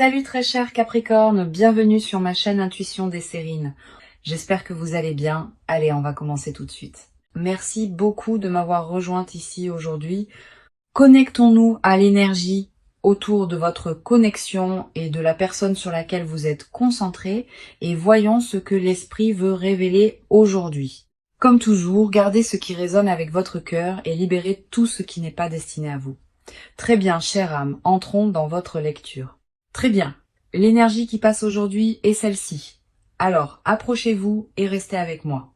Salut très cher Capricorne, bienvenue sur ma chaîne Intuition des Sérines. J'espère que vous allez bien. Allez, on va commencer tout de suite. Merci beaucoup de m'avoir rejointe ici aujourd'hui. Connectons-nous à l'énergie autour de votre connexion et de la personne sur laquelle vous êtes concentré et voyons ce que l'esprit veut révéler aujourd'hui. Comme toujours, gardez ce qui résonne avec votre cœur et libérez tout ce qui n'est pas destiné à vous. Très bien, chère âme, entrons dans votre lecture. Très bien, l'énergie qui passe aujourd'hui est celle-ci. Alors, approchez-vous et restez avec moi.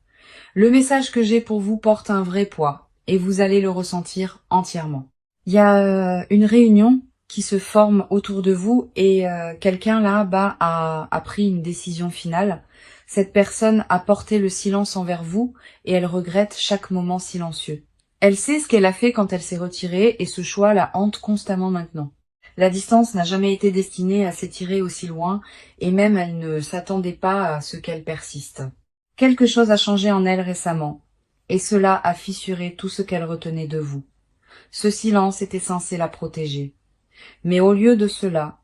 Le message que j'ai pour vous porte un vrai poids et vous allez le ressentir entièrement. Il y a une réunion qui se forme autour de vous et quelqu'un là-bas a pris une décision finale. Cette personne a porté le silence envers vous et elle regrette chaque moment silencieux. Elle sait ce qu'elle a fait quand elle s'est retirée et ce choix la hante constamment maintenant. La distance n'a jamais été destinée à s'étirer aussi loin et même elle ne s'attendait pas à ce qu'elle persiste. Quelque chose a changé en elle récemment et cela a fissuré tout ce qu'elle retenait de vous. Ce silence était censé la protéger. Mais au lieu de cela,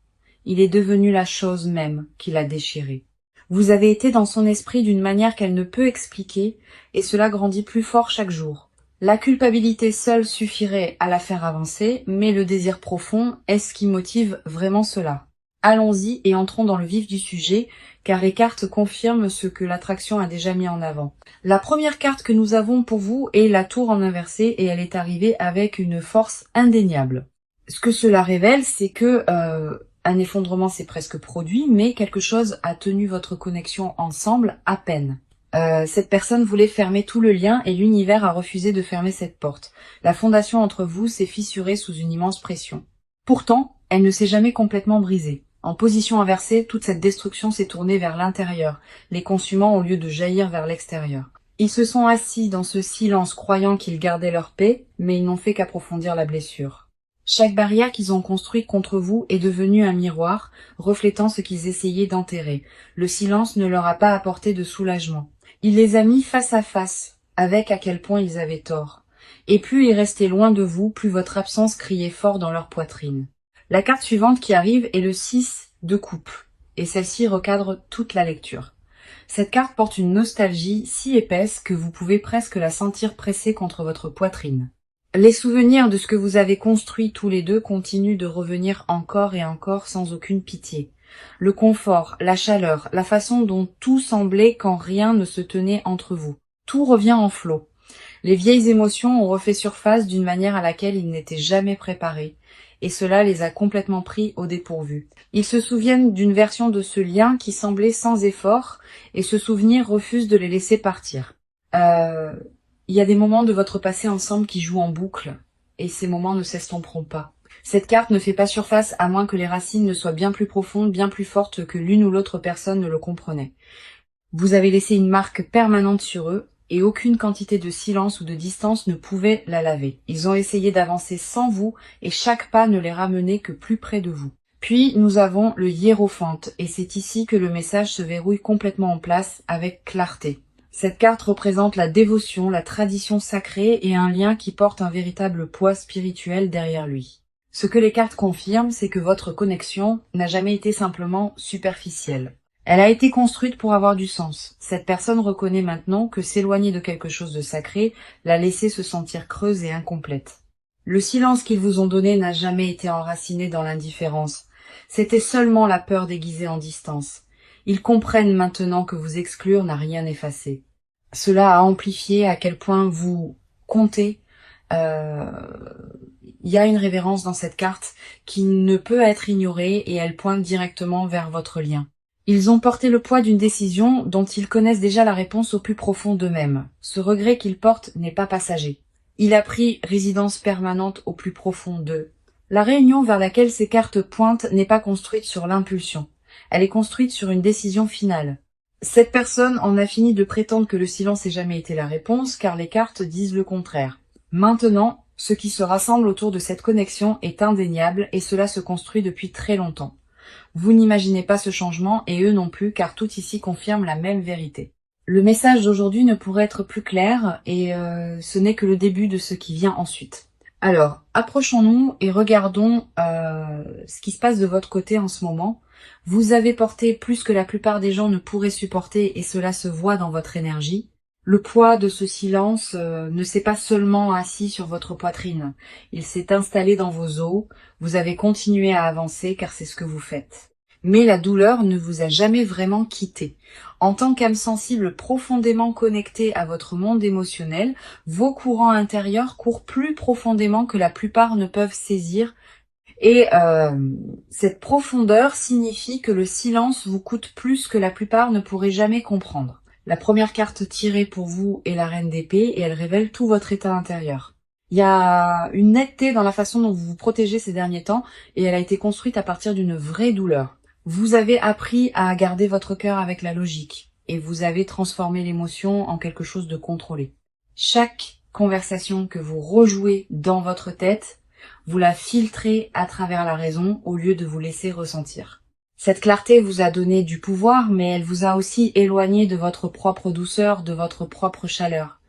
il est devenu la chose même qui l'a déchirée. Vous avez été dans son esprit d'une manière qu'elle ne peut expliquer et cela grandit plus fort chaque jour. La culpabilité seule suffirait à la faire avancer, mais le désir profond est ce qui motive vraiment cela. Allons-y et entrons dans le vif du sujet, car les cartes confirment ce que l'attraction a déjà mis en avant. La première carte que nous avons pour vous est la tour en inversé et elle est arrivée avec une force indéniable. Ce que cela révèle, c'est que un effondrement s'est presque produit, mais quelque chose a tenu votre connexion ensemble à peine. Cette personne voulait fermer tout le lien et l'univers a refusé de fermer cette porte. La fondation entre vous s'est fissurée sous une immense pression. Pourtant, elle ne s'est jamais complètement brisée. En position inversée, toute cette destruction s'est tournée vers l'intérieur, les consumant au lieu de jaillir vers l'extérieur. Ils se sont assis dans ce silence croyant qu'ils gardaient leur paix, mais ils n'ont fait qu'approfondir la blessure. Chaque barrière qu'ils ont construite contre vous est devenue un miroir, reflétant ce qu'ils essayaient d'enterrer. Le silence ne leur a pas apporté de soulagement. Il les a mis face à face, avec à quel point ils avaient tort. Et plus ils restaient loin de vous, plus votre absence criait fort dans leur poitrine. La carte suivante qui arrive est le 6 de coupe, et celle-ci recadre toute la lecture. Cette carte porte une nostalgie si épaisse que vous pouvez presque la sentir pressée contre votre poitrine. Les souvenirs de ce que vous avez construit tous les deux continuent de revenir encore et encore sans aucune pitié. Le confort, la chaleur, la façon dont tout semblait quand rien ne se tenait entre vous. Tout revient en flot. Les vieilles émotions ont refait surface d'une manière à laquelle ils n'étaient jamais préparés, et cela les a complètement pris au dépourvu. Ils se souviennent d'une version de ce lien qui semblait sans effort, et ce souvenir refuse de les laisser partir. Il y a des moments de votre passé ensemble qui jouent en boucle, et ces moments ne s'estomperont pas. Cette carte ne fait pas surface à moins que les racines ne soient bien plus profondes, bien plus fortes que l'une ou l'autre personne ne le comprenait. Vous avez laissé une marque permanente sur eux, et aucune quantité de silence ou de distance ne pouvait la laver. Ils ont essayé d'avancer sans vous, et chaque pas ne les ramenait que plus près de vous. Puis nous avons le hiérophante, et c'est ici que le message se verrouille complètement en place avec clarté. Cette carte représente la dévotion, la tradition sacrée et un lien qui porte un véritable poids spirituel derrière lui. Ce que les cartes confirment, c'est que votre connexion n'a jamais été simplement superficielle. Elle a été construite pour avoir du sens. Cette personne reconnaît maintenant que s'éloigner de quelque chose de sacré l'a laissé se sentir creuse et incomplète. Le silence qu'ils vous ont donné n'a jamais été enraciné dans l'indifférence. C'était seulement la peur déguisée en distance. Ils comprennent maintenant que vous exclure n'a rien effacé. Cela a amplifié à quel point vous comptez. Il y a une révérence dans cette carte qui ne peut être ignorée et elle pointe directement vers votre lien. Ils ont porté le poids d'une décision dont ils connaissent déjà la réponse au plus profond d'eux-mêmes. Ce regret qu'ils portent n'est pas passager. Il a pris résidence permanente au plus profond d'eux. La réunion vers laquelle ces cartes pointent n'est pas construite sur l'impulsion. Elle est construite sur une décision finale. Cette personne en a fini de prétendre que le silence n'ait jamais été la réponse, car les cartes disent le contraire. Maintenant, ce qui se rassemble autour de cette connexion est indéniable et cela se construit depuis très longtemps. Vous n'imaginez pas ce changement et eux non plus, car tout ici confirme la même vérité. Le message d'aujourd'hui ne pourrait être plus clair et ce n'est que le début de ce qui vient ensuite. Alors, approchons-nous et regardons ce qui se passe de votre côté en ce moment. Vous avez porté plus que la plupart des gens ne pourraient supporter et cela se voit dans votre énergie. Le poids de ce silence ne s'est pas seulement assis sur votre poitrine, il s'est installé dans vos os, vous avez continué à avancer car c'est ce que vous faites. Mais la douleur ne vous a jamais vraiment quitté. En tant qu'âme sensible profondément connectée à votre monde émotionnel, vos courants intérieurs courent plus profondément que la plupart ne peuvent saisir. Et cette profondeur signifie que le silence vous coûte plus que la plupart ne pourraient jamais comprendre. La première carte tirée pour vous est la reine d'épée et elle révèle tout votre état intérieur. Il y a une netteté dans la façon dont vous vous protégez ces derniers temps et elle a été construite à partir d'une vraie douleur. Vous avez appris à garder votre cœur avec la logique et vous avez transformé l'émotion en quelque chose de contrôlé. Chaque conversation que vous rejouez dans votre tête, vous la filtrez à travers la raison au lieu de vous laisser ressentir. Cette clarté vous a donné du pouvoir, mais elle vous a aussi éloigné de votre propre douceur, de votre propre chaleur.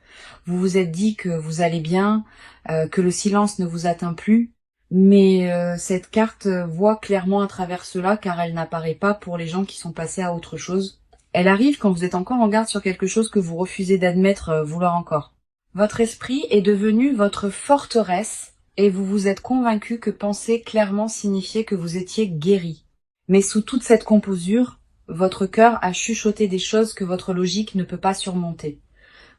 Vous vous êtes dit que vous allez bien, que le silence ne vous atteint plus, mais cette carte voit clairement à travers cela car elle n'apparaît pas pour les gens qui sont passés à autre chose. Elle arrive quand vous êtes encore en garde sur quelque chose que vous refusez d'admettre vouloir encore. Votre esprit est devenu votre forteresse et vous vous êtes convaincu que penser clairement signifiait que vous étiez guéri. Mais sous toute cette composure, votre cœur a chuchoté des choses que votre logique ne peut pas surmonter.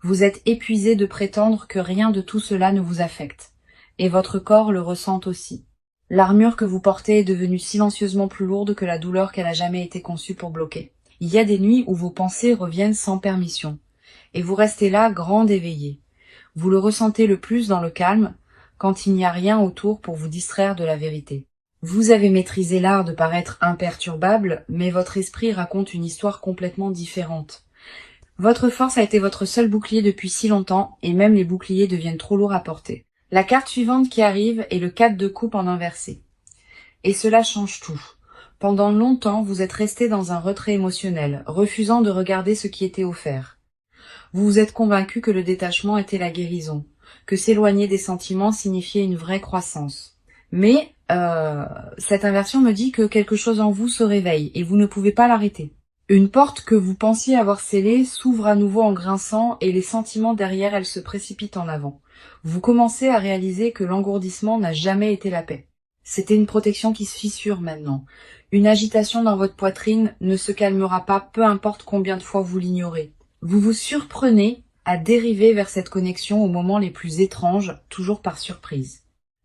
Vous êtes épuisé de prétendre que rien de tout cela ne vous affecte. Et votre corps le ressent aussi. L'armure que vous portez est devenue silencieusement plus lourde que la douleur qu'elle a jamais été conçue pour bloquer. Il y a des nuits où vos pensées reviennent sans permission. Et vous restez là, grande éveillée. Vous le ressentez le plus dans le calme, quand il n'y a rien autour pour vous distraire de la vérité. Vous avez maîtrisé l'art de paraître imperturbable, mais votre esprit raconte une histoire complètement différente. Votre force a été votre seul bouclier depuis si longtemps, et même les boucliers deviennent trop lourds à porter. La carte suivante qui arrive est le 4 de coupe en inversé. Et cela change tout. Pendant longtemps, vous êtes resté dans un retrait émotionnel, refusant de regarder ce qui était offert. Vous vous êtes convaincu que le détachement était la guérison, que s'éloigner des sentiments signifiait une vraie croissance. Mais cette inversion me dit que quelque chose en vous se réveille et vous ne pouvez pas l'arrêter. Une porte que vous pensiez avoir scellée s'ouvre à nouveau en grinçant et les sentiments derrière elle se précipitent en avant. Vous commencez à réaliser que l'engourdissement n'a jamais été la paix. C'était une protection qui se fissure maintenant. Une agitation dans votre poitrine ne se calmera pas, peu importe combien de fois vous l'ignorez. Vous vous surprenez à dériver vers cette connexion aux moments les plus étranges, toujours par surprise.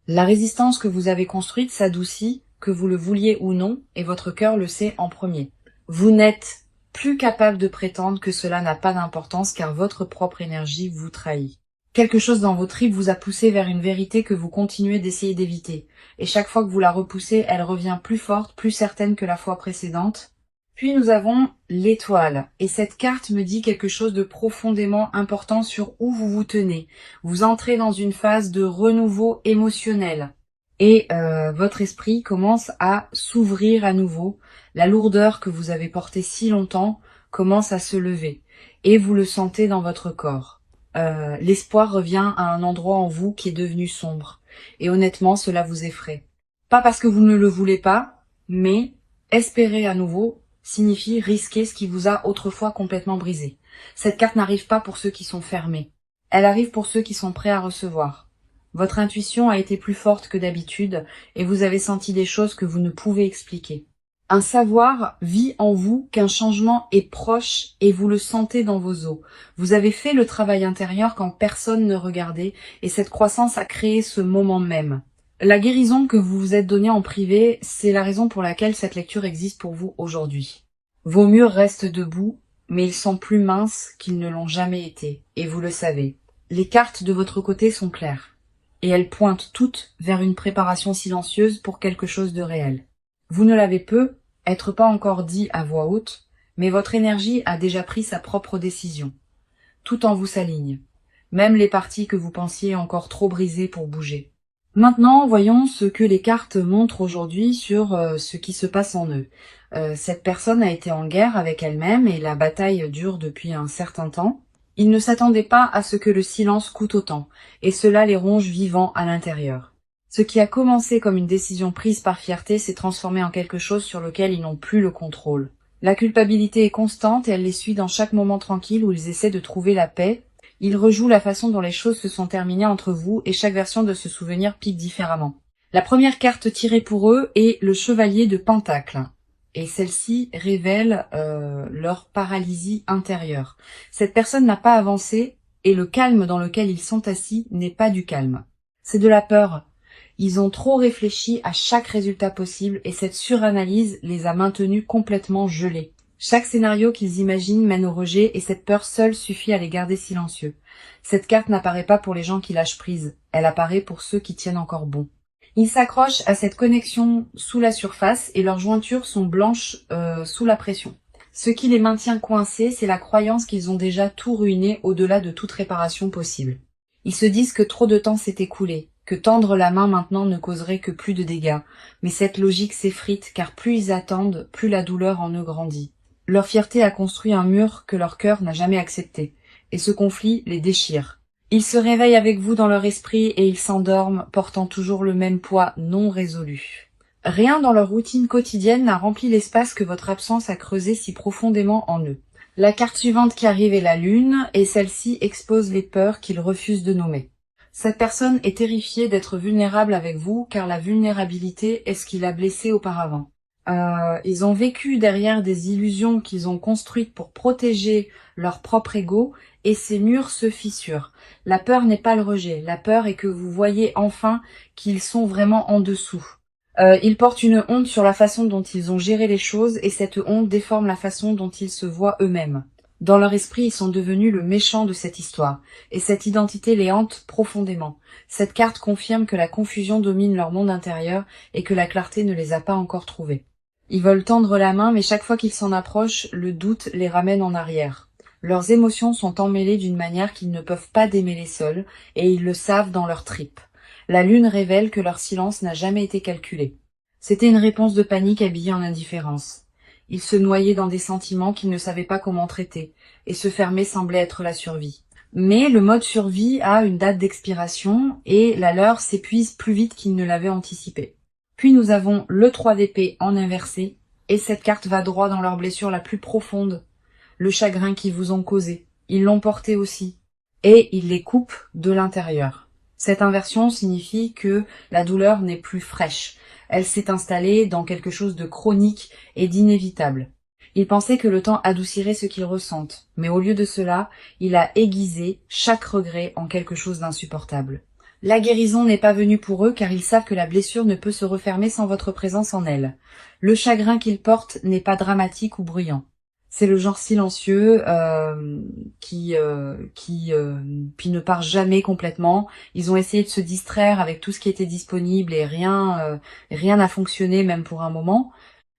La résistance que vous avez construite s'adoucit, que vous le vouliez ou non, et votre cœur le sait en premier. Vous n'êtes plus capable de prétendre que cela n'a pas d'importance car votre propre énergie vous trahit. Quelque chose dans vos tripes vous a poussé vers une vérité que vous continuez d'essayer d'éviter, et chaque fois que vous la repoussez, elle revient plus forte, plus certaine que la fois précédente. Puis nous avons l'étoile, et cette carte me dit quelque chose de profondément important sur où vous vous tenez. Vous entrez dans une phase de renouveau émotionnel, et votre esprit commence à s'ouvrir à nouveau. La lourdeur que vous avez portée si longtemps commence à se lever, et vous le sentez dans votre corps. L'espoir revient à un endroit en vous qui est devenu sombre, et honnêtement cela vous effraie. Pas parce que vous ne le voulez pas, mais espérer à nouveau signifie risquer ce qui vous a autrefois complètement brisé. Cette carte n'arrive pas pour ceux qui sont fermés. Elle arrive pour ceux qui sont prêts à recevoir. Votre intuition a été plus forte que d'habitude et vous avez senti des choses que vous ne pouvez expliquer. Un savoir vit en vous qu'un changement est proche et vous le sentez dans vos os. Vous avez fait le travail intérieur quand personne ne regardait et cette croissance a créé ce moment même. La guérison que vous vous êtes donnée en privé, c'est la raison pour laquelle cette lecture existe pour vous aujourd'hui. Vos murs restent debout, mais ils sont plus minces qu'ils ne l'ont jamais été, et vous le savez. Les cartes de votre côté sont claires, et elles pointent toutes vers une préparation silencieuse pour quelque chose de réel. Vous ne l'avez peut-être pas encore dit à voix haute, mais votre énergie a déjà pris sa propre décision. Tout en vous s'aligne, même les parties que vous pensiez encore trop brisées pour bouger. Maintenant, voyons ce que les cartes montrent aujourd'hui sur ce qui se passe en eux. Cette personne a été en guerre avec elle-même et la bataille dure depuis un certain temps. Ils ne s'attendaient pas à ce que le silence coûte autant, et cela les ronge vivants à l'intérieur. Ce qui a commencé comme une décision prise par fierté s'est transformé en quelque chose sur lequel ils n'ont plus le contrôle. La culpabilité est constante et elle les suit dans chaque moment tranquille où ils essaient de trouver la paix. Ils rejouent la façon dont les choses se sont terminées entre vous et chaque version de ce souvenir pique différemment. La première carte tirée pour eux est le chevalier de Pentacle. Et celle-ci révèle leur paralysie intérieure. Cette personne n'a pas avancé et le calme dans lequel ils sont assis n'est pas du calme. C'est de la peur. Ils ont trop réfléchi à chaque résultat possible et cette suranalyse les a maintenus complètement gelés. Chaque scénario qu'ils imaginent mène au rejet et cette peur seule suffit à les garder silencieux. Cette carte n'apparaît pas pour les gens qui lâchent prise, elle apparaît pour ceux qui tiennent encore bon. Ils s'accrochent à cette connexion sous la surface et leurs jointures sont blanches sous la pression. Ce qui les maintient coincés, c'est la croyance qu'ils ont déjà tout ruiné au-delà de toute réparation possible. Ils se disent que trop de temps s'est écoulé, que tendre la main maintenant ne causerait que plus de dégâts, mais cette logique s'effrite car plus ils attendent, plus la douleur en eux grandit. Leur fierté a construit un mur que leur cœur n'a jamais accepté, et ce conflit les déchire. Ils se réveillent avec vous dans leur esprit et ils s'endorment, portant toujours le même poids non résolu. Rien dans leur routine quotidienne n'a rempli l'espace que votre absence a creusé si profondément en eux. La carte suivante qui arrive est la lune, et celle-ci expose les peurs qu'ils refusent de nommer. Cette personne est terrifiée d'être vulnérable avec vous, car la vulnérabilité est ce qui l'a blessé auparavant. Ils ont vécu derrière des illusions qu'ils ont construites pour protéger leur propre ego, et ces murs se fissurent. La peur n'est pas le rejet, la peur est que vous voyez enfin qu'ils sont vraiment en dessous. Ils portent une honte sur la façon dont ils ont géré les choses, et cette honte déforme la façon dont ils se voient eux-mêmes. Dans leur esprit, ils sont devenus le méchant de cette histoire, et cette identité les hante profondément. Cette carte confirme que la confusion domine leur monde intérieur et que la clarté ne les a pas encore trouvés. Ils veulent tendre la main, mais chaque fois qu'ils s'en approchent, le doute les ramène en arrière. Leurs émotions sont emmêlées d'une manière qu'ils ne peuvent pas démêler seuls, et ils le savent dans leurs tripes. La lune révèle que leur silence n'a jamais été calculé. C'était une réponse de panique habillée en indifférence. Ils se noyaient dans des sentiments qu'ils ne savaient pas comment traiter, et se fermer semblait être la survie. Mais le mode survie a une date d'expiration, et la leur s'épuise plus vite qu'ils ne l'avaient anticipé. Puis nous avons le 3 d'épée en inversé, et cette carte va droit dans leur blessure la plus profonde, le chagrin qu'ils vous ont causé. Ils l'ont porté aussi, et ils les coupent de l'intérieur. Cette inversion signifie que la douleur n'est plus fraîche. Elle s'est installée dans quelque chose de chronique et d'inévitable. Ils pensaient que le temps adoucirait ce qu'ils ressentent, mais au lieu de cela, il a aiguisé chaque regret en quelque chose d'insupportable. La guérison n'est pas venue pour eux car ils savent que la blessure ne peut se refermer sans votre présence en elle. Le chagrin qu'ils portent n'est pas dramatique ou bruyant. C'est le genre silencieux qui ne part jamais complètement. Ils ont essayé de se distraire avec tout ce qui était disponible et rien n'a fonctionné même pour un moment.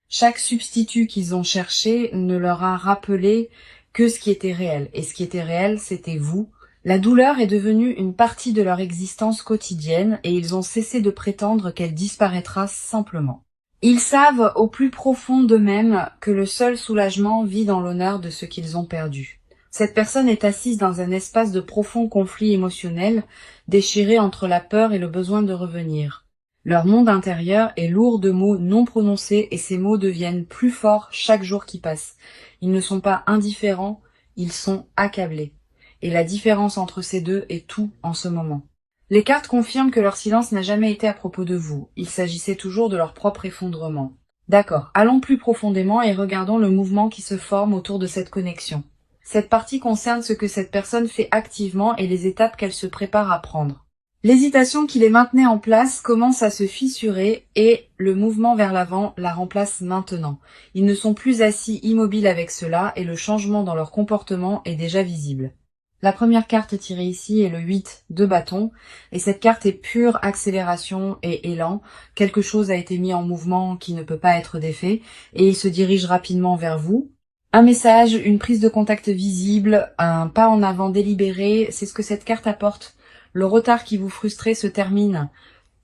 Chaque substitut qu'ils ont cherché ne leur a rappelé que ce qui était réel. Et ce qui était réel, c'était vous. La douleur est devenue une partie de leur existence quotidienne et ils ont cessé de prétendre qu'elle disparaîtra simplement. Ils savent au plus profond d'eux-mêmes que le seul soulagement vit dans l'honneur de ce qu'ils ont perdu. Cette personne est assise dans un espace de profond conflit émotionnel, déchiré entre la peur et le besoin de revenir. Leur monde intérieur est lourd de mots non prononcés et ces mots deviennent plus forts chaque jour qui passe. Ils ne sont pas indifférents, ils sont accablés. Et la différence entre ces deux est tout en ce moment. Les cartes confirment que leur silence n'a jamais été à propos de vous. Il s'agissait toujours de leur propre effondrement. D'accord, allons plus profondément et regardons le mouvement qui se forme autour de cette connexion. Cette partie concerne ce que cette personne fait activement et les étapes qu'elle se prépare à prendre. L'hésitation qui les maintenait en place commence à se fissurer et le mouvement vers l'avant la remplace maintenant. Ils ne sont plus assis immobiles avec cela et le changement dans leur comportement est déjà visible. La première carte tirée ici est le 8 de bâton, et cette carte est pure accélération et élan. Quelque chose a été mis en mouvement qui ne peut pas être défait, et il se dirige rapidement vers vous. Un message, une prise de contact visible, un pas en avant délibéré, c'est ce que cette carte apporte. Le retard qui vous frustrait se termine,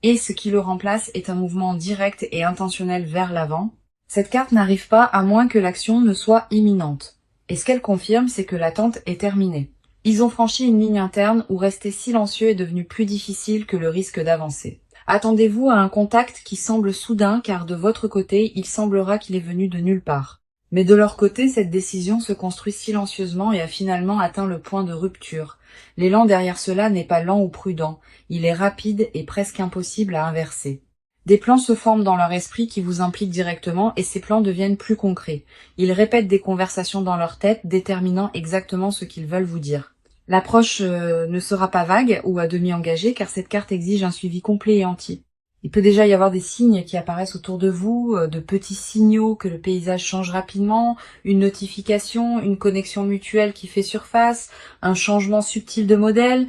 et ce qui le remplace est un mouvement direct et intentionnel vers l'avant. Cette carte n'arrive pas à moins que l'action ne soit imminente. Et ce qu'elle confirme, c'est que l'attente est terminée. Ils ont franchi une ligne interne où rester silencieux est devenu plus difficile que le risque d'avancer. Attendez-vous à un contact qui semble soudain car de votre côté, il semblera qu'il est venu de nulle part. Mais de leur côté, cette décision se construit silencieusement et a finalement atteint le point de rupture. L'élan derrière cela n'est pas lent ou prudent, il est rapide et presque impossible à inverser. Des plans se forment dans leur esprit qui vous impliquent directement et ces plans deviennent plus concrets. Ils répètent des conversations dans leur tête, déterminant exactement ce qu'ils veulent vous dire. L'approche ne sera pas vague ou à demi engagée car cette carte exige un suivi complet et entier. Il peut déjà y avoir des signes qui apparaissent autour de vous, de petits signaux que le paysage change rapidement, une notification, une connexion mutuelle qui fait surface, un changement subtil de modèle.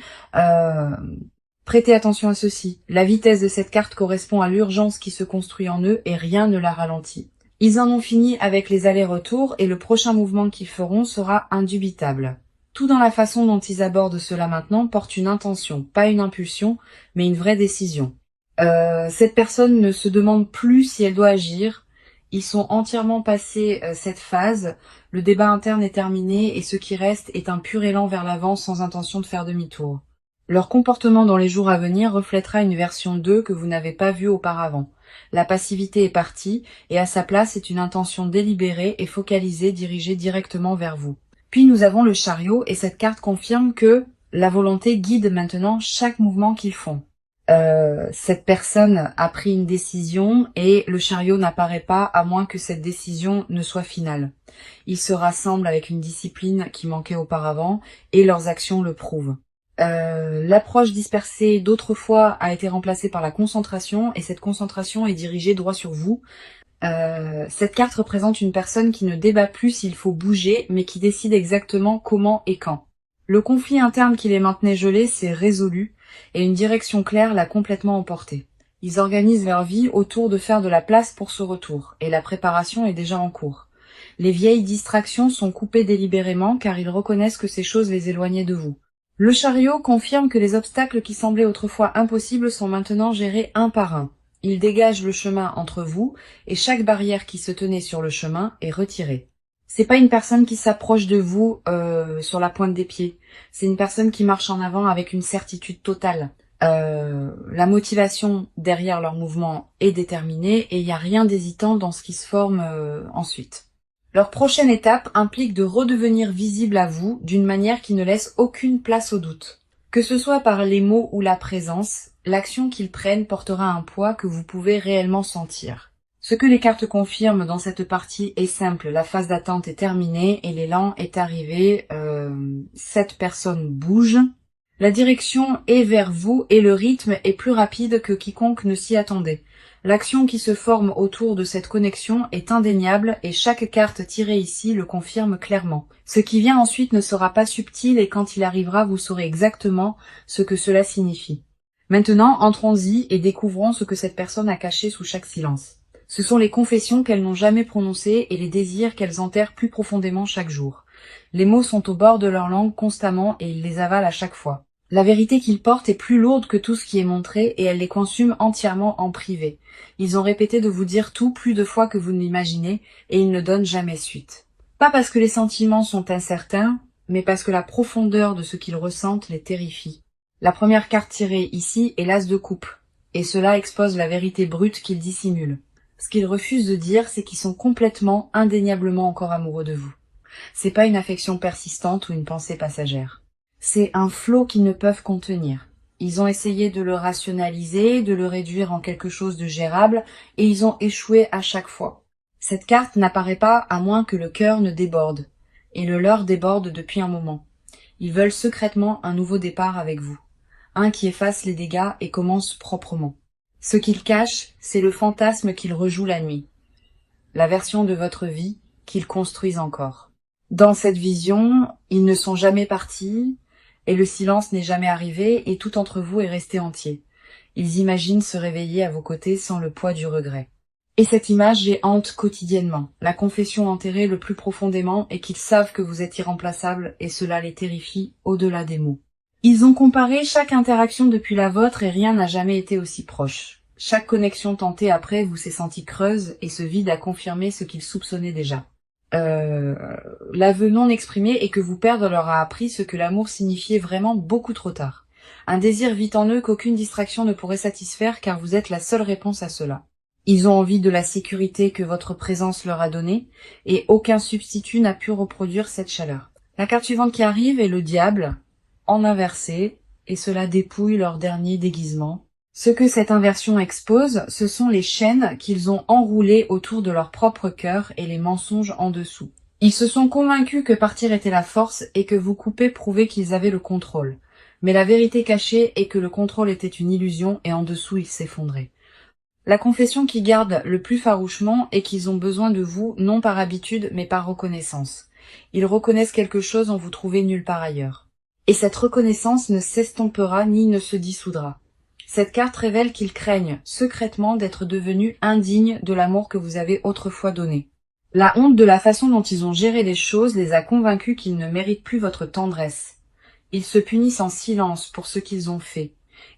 Prêtez attention à ceci. La vitesse de cette carte correspond à l'urgence qui se construit en eux et rien ne la ralentit. Ils en ont fini avec les allers-retours et le prochain mouvement qu'ils feront sera indubitable. Tout dans la façon dont ils abordent cela maintenant porte une intention, pas une impulsion, mais une vraie décision. Cette personne ne se demande plus si elle doit agir. Ils sont entièrement passés cette phase. Le débat interne est terminé et ce qui reste est un pur élan vers l'avant sans intention de faire demi-tour. Leur comportement dans les jours à venir reflètera une version d'eux que vous n'avez pas vue auparavant. La passivité est partie et à sa place est une intention délibérée et focalisée dirigée directement vers vous. Puis nous avons le chariot et cette carte confirme que la volonté guide maintenant chaque mouvement qu'ils font. Cette personne a pris une décision et le chariot n'apparaît pas à moins que cette décision ne soit finale. Ils se rassemblent avec une discipline qui manquait auparavant et leurs actions le prouvent. L'approche dispersée d'autrefois a été remplacée par la concentration et cette concentration est dirigée droit sur vous. Cette carte représente une personne qui ne débat plus s'il faut bouger mais qui décide exactement comment et quand. Le conflit interne qui les maintenait gelés s'est résolu et une direction claire l'a complètement emporté. Ils organisent leur vie autour de faire de la place pour ce retour, et la préparation est déjà en cours. Les vieilles distractions sont coupées délibérément car ils reconnaissent que ces choses les éloignaient de vous. Le chariot confirme que les obstacles qui semblaient autrefois impossibles sont maintenant gérés un par un. Il dégage le chemin entre vous et chaque barrière qui se tenait sur le chemin est retirée. C'est pas une personne qui s'approche de vous sur la pointe des pieds. C'est une personne qui marche en avant avec une certitude totale. La motivation derrière leur mouvement est déterminée et il n'y a rien d'hésitant dans ce qui se forme ensuite. Leur prochaine étape implique de redevenir visible à vous d'une manière qui ne laisse aucune place au doute. Que ce soit par les mots ou la présence, l'action qu'ils prennent portera un poids que vous pouvez réellement sentir. Ce que les cartes confirment dans cette partie est simple, la phase d'attente est terminée et l'élan est arrivé, cette personne bouge. La direction est vers vous et le rythme est plus rapide que quiconque ne s'y attendait. L'action qui se forme autour de cette connexion est indéniable et chaque carte tirée ici le confirme clairement. Ce qui vient ensuite ne sera pas subtil et quand il arrivera, vous saurez exactement ce que cela signifie. Maintenant, entrons-y et découvrons ce que cette personne a caché sous chaque silence. Ce sont les confessions qu'elles n'ont jamais prononcées et les désirs qu'elles enterrent plus profondément chaque jour. Les mots sont au bord de leur langue constamment et ils les avalent à chaque fois. La vérité qu'ils portent est plus lourde que tout ce qui est montré et elle les consume entièrement en privé. Ils ont répété de vous dire tout plus de fois que vous ne l'imaginez et ils ne donnent jamais suite. Pas parce que les sentiments sont incertains, mais parce que la profondeur de ce qu'ils ressentent les terrifie. La première carte tirée ici est l'as de coupe, et cela expose la vérité brute qu'ils dissimulent. Ce qu'ils refusent de dire, c'est qu'ils sont complètement, indéniablement encore amoureux de vous. C'est pas une affection persistante ou une pensée passagère. C'est un flot qu'ils ne peuvent contenir. Ils ont essayé de le rationaliser, de le réduire en quelque chose de gérable, et ils ont échoué à chaque fois. Cette carte n'apparaît pas à moins que le cœur ne déborde, et le leur déborde depuis un moment. Ils veulent secrètement un nouveau départ avec vous, un qui efface les dégâts et commence proprement. Ce qu'ils cachent, c'est le fantasme qu'ils rejouent la nuit, la version de votre vie qu'ils construisent encore. Dans cette vision, ils ne sont jamais partis, et le silence n'est jamais arrivé, et tout entre vous est resté entier. Ils imaginent se réveiller à vos côtés sans le poids du regret. Et cette image les hante quotidiennement, la confession enterrée le plus profondément est qu'ils savent que vous êtes irremplaçable et cela les terrifie au-delà des mots. Ils ont comparé chaque interaction depuis la vôtre et rien n'a jamais été aussi proche. Chaque connexion tentée après vous s'est sentie creuse et ce vide a confirmé ce qu'ils soupçonnaient déjà. L'aveu non exprimé est que vous perdre leur a appris ce que l'amour signifiait vraiment beaucoup trop tard. Un désir vit en eux qu'aucune distraction ne pourrait satisfaire car vous êtes la seule réponse à cela. Ils ont envie de la sécurité que votre présence leur a donnée et aucun substitut n'a pu reproduire cette chaleur. La carte suivante qui arrive est le diable, en inversé, et cela dépouille leur dernier déguisement. Ce que cette inversion expose, ce sont les chaînes qu'ils ont enroulées autour de leur propre cœur et les mensonges en dessous. Ils se sont convaincus que partir était la force et que vous couper prouvait qu'ils avaient le contrôle. Mais la vérité cachée est que le contrôle était une illusion et en dessous ils s'effondraient. La confession qui garde le plus farouchement est qu'ils ont besoin de vous, non par habitude, mais par reconnaissance. Ils reconnaissent quelque chose en vous trouvez nulle part ailleurs. Et cette reconnaissance ne s'estompera ni ne se dissoudra. Cette carte révèle qu'ils craignent secrètement d'être devenus indignes de l'amour que vous avez autrefois donné. La honte de la façon dont ils ont géré les choses les a convaincus qu'ils ne méritent plus votre tendresse. Ils se punissent en silence pour ce qu'ils ont fait,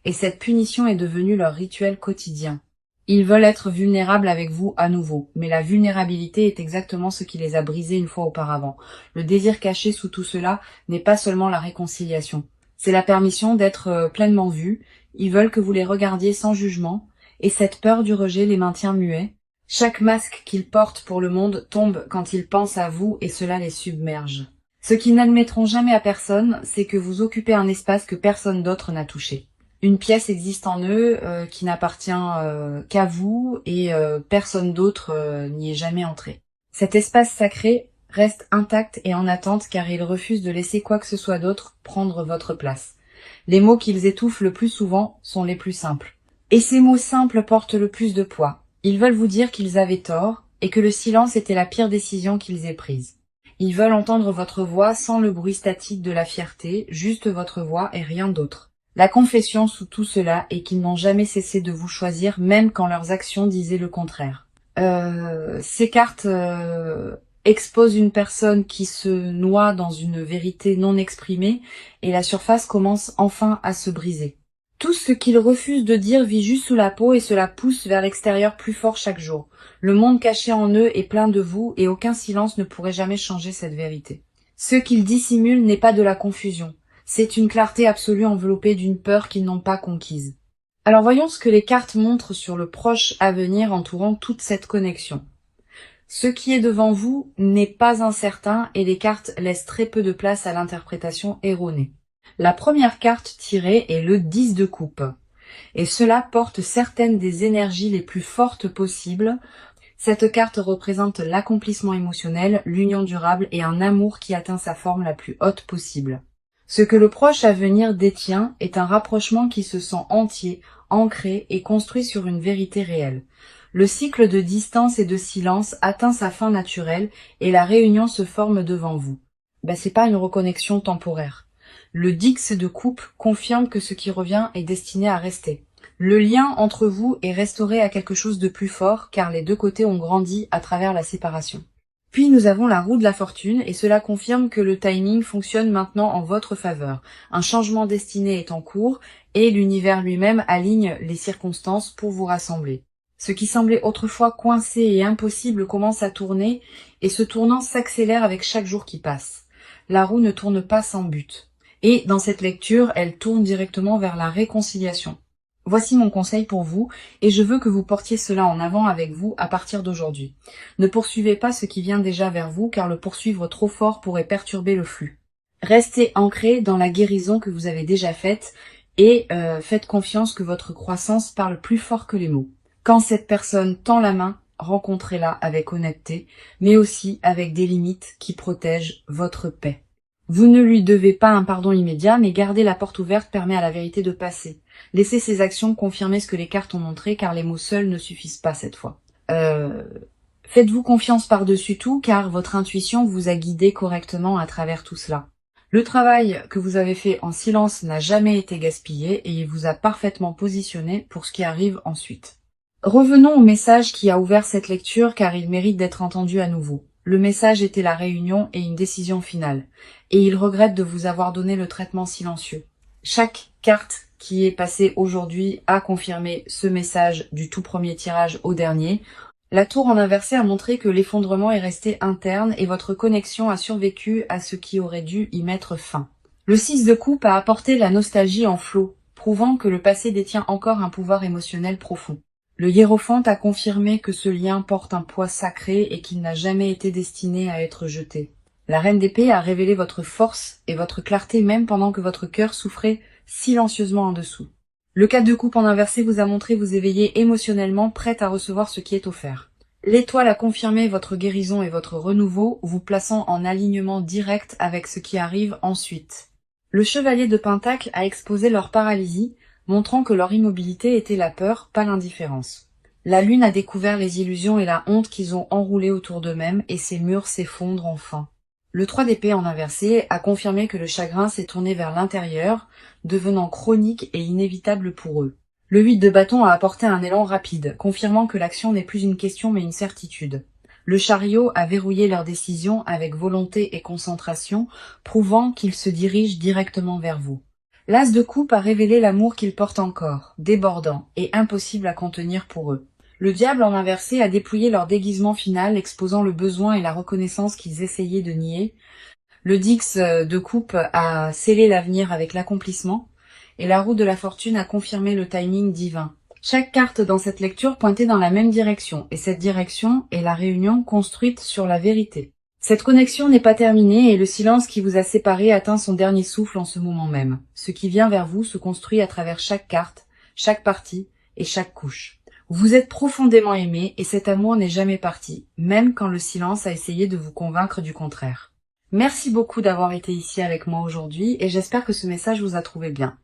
et cette punition est devenue leur rituel quotidien. Ils veulent être vulnérables avec vous à nouveau, mais la vulnérabilité est exactement ce qui les a brisés une fois auparavant. Le désir caché sous tout cela n'est pas seulement la réconciliation, c'est la permission d'être pleinement vus. Ils veulent que vous les regardiez sans jugement, et cette peur du rejet les maintient muets. Chaque masque qu'ils portent pour le monde tombe quand ils pensent à vous et cela les submerge. Ce qu'ils n'admettront jamais à personne, c'est que vous occupez un espace que personne d'autre n'a touché. Une pièce existe en eux qui n'appartient qu'à vous et personne d'autre n'y est jamais entré. Cet espace sacré reste intact et en attente car ils refusent de laisser quoi que ce soit d'autre prendre votre place. Les mots qu'ils étouffent le plus souvent sont les plus simples. Et ces mots simples portent le plus de poids. Ils veulent vous dire qu'ils avaient tort et que le silence était la pire décision qu'ils aient prise. Ils veulent entendre votre voix sans le bruit statique de la fierté, juste votre voix et rien d'autre. La confession sous tout cela est qu'ils n'ont jamais cessé de vous choisir, même quand leurs actions disaient le contraire. Ces cartes exposent une personne qui se noie dans une vérité non exprimée et la surface commence enfin à se briser. Tout ce qu'ils refusent de dire vit juste sous la peau et cela pousse vers l'extérieur plus fort chaque jour. Le monde caché en eux est plein de vous et aucun silence ne pourrait jamais changer cette vérité. Ce qu'ils dissimulent n'est pas de la confusion. C'est une clarté absolue enveloppée d'une peur qu'ils n'ont pas conquise. Alors voyons ce que les cartes montrent sur le proche avenir entourant toute cette connexion. Ce qui est devant vous n'est pas incertain et les cartes laissent très peu de place à l'interprétation erronée. La première carte tirée est le 10 de coupe, et cela porte certaines des énergies les plus fortes possibles. Cette carte représente l'accomplissement émotionnel, l'union durable et un amour qui atteint sa forme la plus haute possible. Ce que le proche à venir détient est un rapprochement qui se sent entier, ancré et construit sur une vérité réelle. Le cycle de distance et de silence atteint sa fin naturelle et la réunion se forme devant vous. C'est pas une reconnexion temporaire. Le Dix de coupe confirme que ce qui revient est destiné à rester. Le lien entre vous est restauré à quelque chose de plus fort car les deux côtés ont grandi à travers la séparation. Puis nous avons la roue de la fortune et cela confirme que le timing fonctionne maintenant en votre faveur. Un changement destiné est en cours et l'univers lui-même aligne les circonstances pour vous rassembler. Ce qui semblait autrefois coincé et impossible commence à tourner et ce tournant s'accélère avec chaque jour qui passe. La roue ne tourne pas sans but. Et dans cette lecture, elle tourne directement vers la réconciliation. Voici mon conseil pour vous, et je veux que vous portiez cela en avant avec vous à partir d'aujourd'hui. Ne poursuivez pas ce qui vient déjà vers vous, car le poursuivre trop fort pourrait perturber le flux. Restez ancré dans la guérison que vous avez déjà faite, et faites confiance que votre croissance parle plus fort que les mots. Quand cette personne tend la main, rencontrez-la avec honnêteté, mais aussi avec des limites qui protègent votre paix. Vous ne lui devez pas un pardon immédiat, mais garder la porte ouverte permet à la vérité de passer. Laissez ces actions confirmer ce que les cartes ont montré, car les mots seuls ne suffisent pas cette fois. Faites-vous confiance par-dessus tout, car votre intuition vous a guidé correctement à travers tout cela. Le travail que vous avez fait en silence n'a jamais été gaspillé et il vous a parfaitement positionné pour ce qui arrive ensuite. Revenons au message qui a ouvert cette lecture, car il mérite d'être entendu à nouveau. Le message était la réunion et une décision finale, et il regrette de vous avoir donné le traitement silencieux. Chaque carte qui est passée aujourd'hui a confirmé ce message du tout premier tirage au dernier. La tour en inversé a montré que l'effondrement est resté interne et votre connexion a survécu à ce qui aurait dû y mettre fin. Le 6 de coupe a apporté la nostalgie en flot, prouvant que le passé détient encore un pouvoir émotionnel profond. Le hiérophante a confirmé que ce lien porte un poids sacré et qu'il n'a jamais été destiné à être jeté. La reine d'épée a révélé votre force et votre clarté même pendant que votre cœur souffrait silencieusement en dessous. Le 4 de coupe en inversé vous a montré vous éveiller émotionnellement, prête à recevoir ce qui est offert. L'étoile a confirmé votre guérison et votre renouveau, vous plaçant en alignement direct avec ce qui arrive ensuite. Le chevalier de Pentacle a exposé leur paralysie, montrant que leur immobilité était la peur, pas l'indifférence. La lune a découvert les illusions et la honte qu'ils ont enroulées autour d'eux-mêmes et ces murs s'effondrent enfin. Le 3 d'épée en inversé a confirmé que le chagrin s'est tourné vers l'intérieur, devenant chronique et inévitable pour eux. Le 8 de bâton a apporté un élan rapide, confirmant que l'action n'est plus une question mais une certitude. Le chariot a verrouillé leur décision avec volonté et concentration, prouvant qu'ils se dirigent directement vers vous. L'as de coupe a révélé l'amour qu'ils portent encore, débordant et impossible à contenir pour eux. Le diable en inversé a déployé leur déguisement final, exposant le besoin et la reconnaissance qu'ils essayaient de nier. Le 10 de coupe a scellé l'avenir avec l'accomplissement, et la roue de la fortune a confirmé le timing divin. Chaque carte dans cette lecture pointait dans la même direction, et cette direction est la réunion construite sur la vérité. Cette connexion n'est pas terminée et le silence qui vous a séparés atteint son dernier souffle en ce moment même. Ce qui vient vers vous se construit à travers chaque carte, chaque partie et chaque couche. Vous êtes profondément aimé et cet amour n'est jamais parti, même quand le silence a essayé de vous convaincre du contraire. Merci beaucoup d'avoir été ici avec moi aujourd'hui et j'espère que ce message vous a trouvé bien.